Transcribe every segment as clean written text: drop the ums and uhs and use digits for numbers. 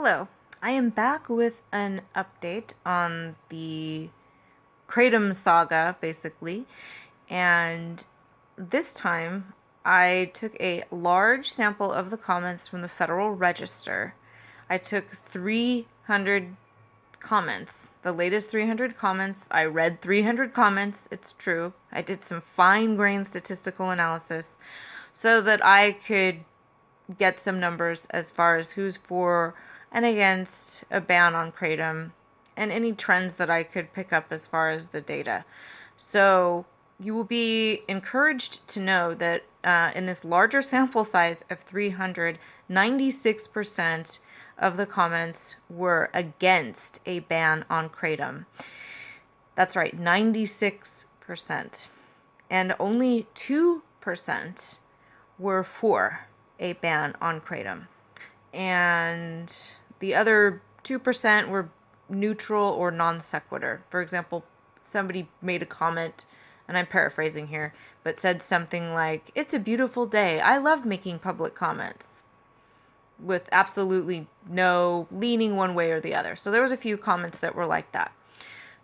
Hello, I am back with an update on the Kratom saga, basically, and this time I took a large sample of the comments from the Federal Register. I took 300 comments, the latest 300 comments. I read 300 comments, it's true. I did some fine-grained statistical analysis so that I could get some numbers as far as who's for and against a ban on kratom and any trends that I could pick up as far as the data. So you will be encouraged to know that in this larger sample size of 300, 96% of the comments were against a ban on kratom. That's right, 96%. And only 2% were for a ban on kratom. And the other 2% were neutral or non sequitur. For example, somebody made a comment, and I'm paraphrasing here, but said something like, "It's a beautiful day. I love making public comments," with absolutely no leaning one way or the other. So there was a few comments that were like that.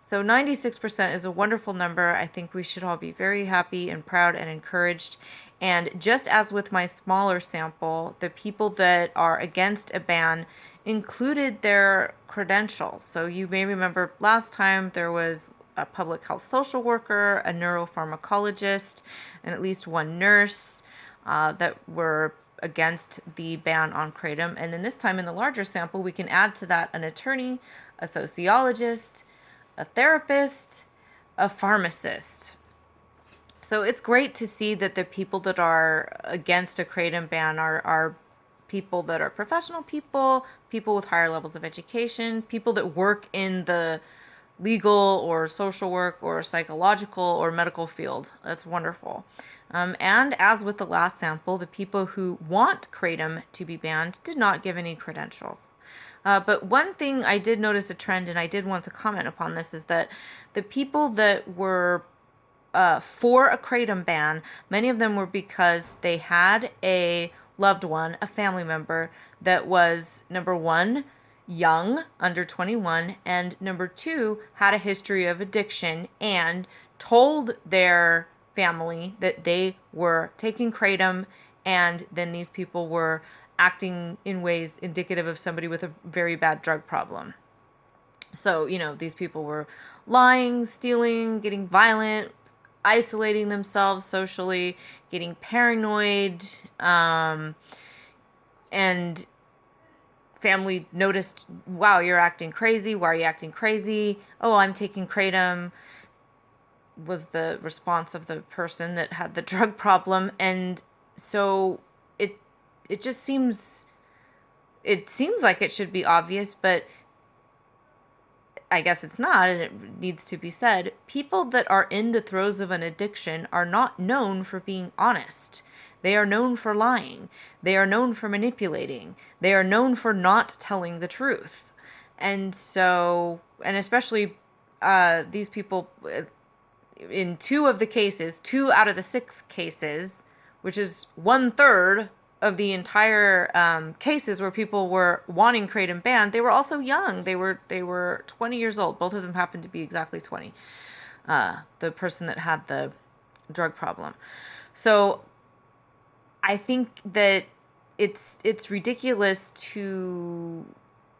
So 96% is a wonderful number. I think we should all be very happy and proud and encouraged. And just as with my smaller sample, the people that are against a ban included their credentials. So you may remember last time there was a public health social worker, a neuropharmacologist, and at least one nurse that were against the ban on kratom. And then this time in the larger sample, we can add to that an attorney, a sociologist, a therapist, a pharmacist. So it's great to see that the people that are against a kratom ban are people that are professional people, people with higher levels of education, people that work in the legal or social work or psychological or medical field. That's wonderful. And as with the last sample, the people who want kratom to be banned did not give any credentials. But one thing I did notice a trend, and I did want to comment upon this, is that the people that were for a kratom ban, many of them were because they had a loved one, a family member, that was, number one, young, under 21, and number two, had a history of addiction and told their family that they were taking kratom, and then these people were acting in ways indicative of somebody with a very bad drug problem. So, these people were lying, stealing, getting violent, isolating themselves socially, getting paranoid, and family noticed, "Wow, you're acting crazy. Why are you acting crazy?" "Oh, I'm taking kratom," was the response of the person that had the drug problem. And so it just seems like it should be obvious, but I guess it's not, and it needs to be said. People that are in the throes of an addiction are not known for being honest. They are known for lying. They are known for manipulating. They are known for not telling the truth. And so, and especially these people, in two out of the 6 cases, which is 1/3 of the entire cases where people were wanting kratom banned, they were also young. They were 20 years old. Both of them happened to be exactly 20. The person that had the drug problem. So I think that it's ridiculous to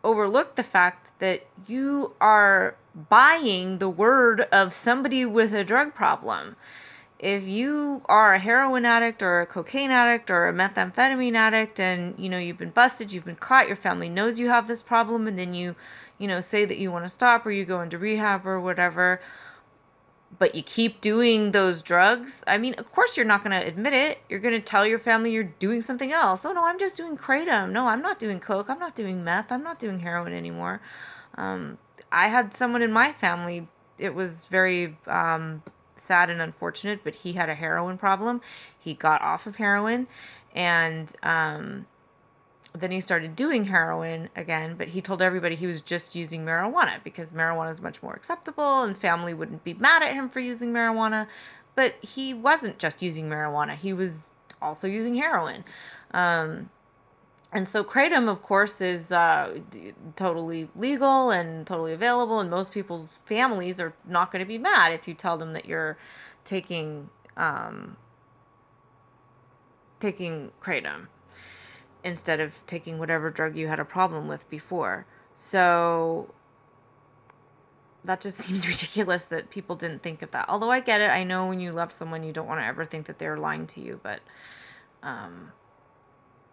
overlook the fact that you are buying the word of somebody with a drug problem. If you are a heroin addict or a cocaine addict or a methamphetamine addict, and you've been busted, you've been caught, your family knows you have this problem, and then you say that you want to stop, or you go into rehab or whatever, but you keep doing those drugs, I mean, of course you're not going to admit it. You're going to tell your family you're doing something else. "Oh no, I'm just doing kratom. No, I'm not doing coke. I'm not doing meth. I'm not doing heroin anymore." I had someone in my family, it was very sad and unfortunate, but he had a heroin problem. He got off of heroin, and then he started doing heroin again, but he told everybody he was just using marijuana because marijuana is much more acceptable and family wouldn't be mad at him for using marijuana. But he wasn't just using marijuana. He was also using heroin. And so Kratom, of course, is totally legal and totally available, and most people's families are not going to be mad if you tell them that you're taking taking Kratom instead of taking whatever drug you had a problem with before. So that just seems ridiculous that people didn't think of that. Although I get it. I know when you love someone, you don't want to ever think that they're lying to you, but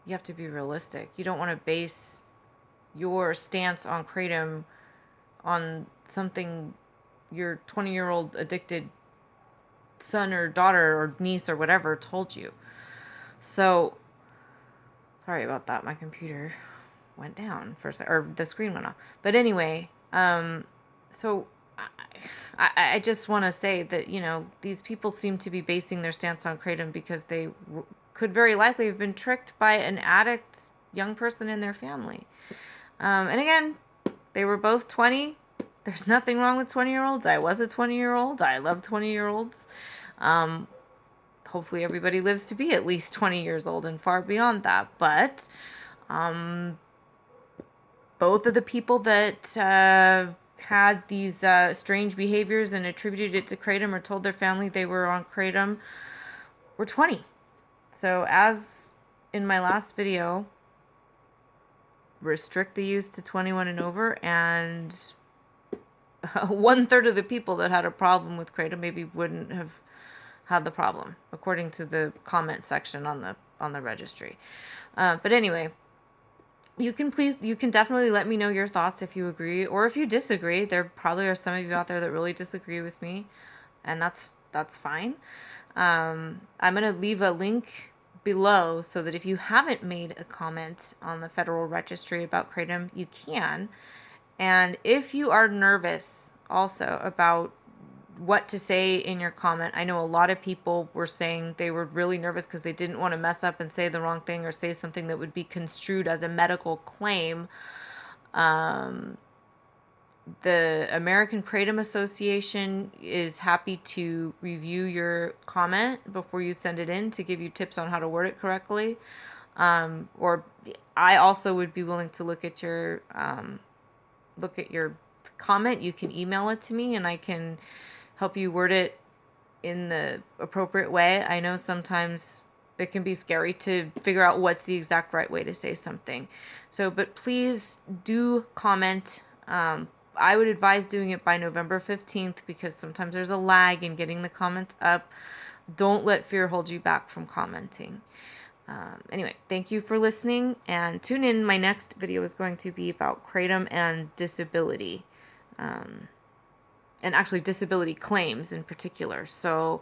you have to be realistic. You don't want to base your stance on Kratom on something your 20-year-old addicted son or daughter or niece or whatever told you. So, sorry about that. My computer went down for a second, or the screen went off. But anyway, so I just want to say that, you know, these people seem to be basing their stance on Kratom because they could very likely have been tricked by an addict young person in their family. And again, they were both 20. There's nothing wrong with 20-year-olds. I was a 20-year-old. I love 20-year-olds. Hopefully everybody lives to be at least 20 years old and far beyond that. But both of the people that had these strange behaviors and attributed it to Kratom or told their family they were on Kratom were 20. So as in my last video, restrict the use to 21 and over, and 1/3 of the people that had a problem with Kratom maybe wouldn't have had the problem, according to the comment section on the registry. But anyway, you can definitely let me know your thoughts if you agree or if you disagree. There probably are some of you out there that really disagree with me, and that's fine. I'm gonna leave a link below so that if you haven't made a comment on the Federal Registry about Kratom, you can. And if you are nervous also about what to say in your comment, I know a lot of people were saying they were really nervous because they didn't want to mess up and say the wrong thing or say something that would be construed as a medical claim. The American Kratom Association is happy to review your comment before you send it in to give you tips on how to word it correctly. Or I also would be willing to look at your comment. You can email it to me and I can help you word it in the appropriate way. I know sometimes it can be scary to figure out what's the exact right way to say something. So, but please do comment. I would advise doing it by November 15th because sometimes there's a lag in getting the comments up. Don't let fear hold you back from commenting. Anyway, thank you for listening, and tune in. My next video is going to be about Kratom and disability, and actually disability claims in particular. So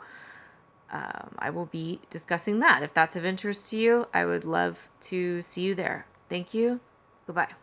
I will be discussing that. If that's of interest to you, I would love to see you there. Thank you. Goodbye.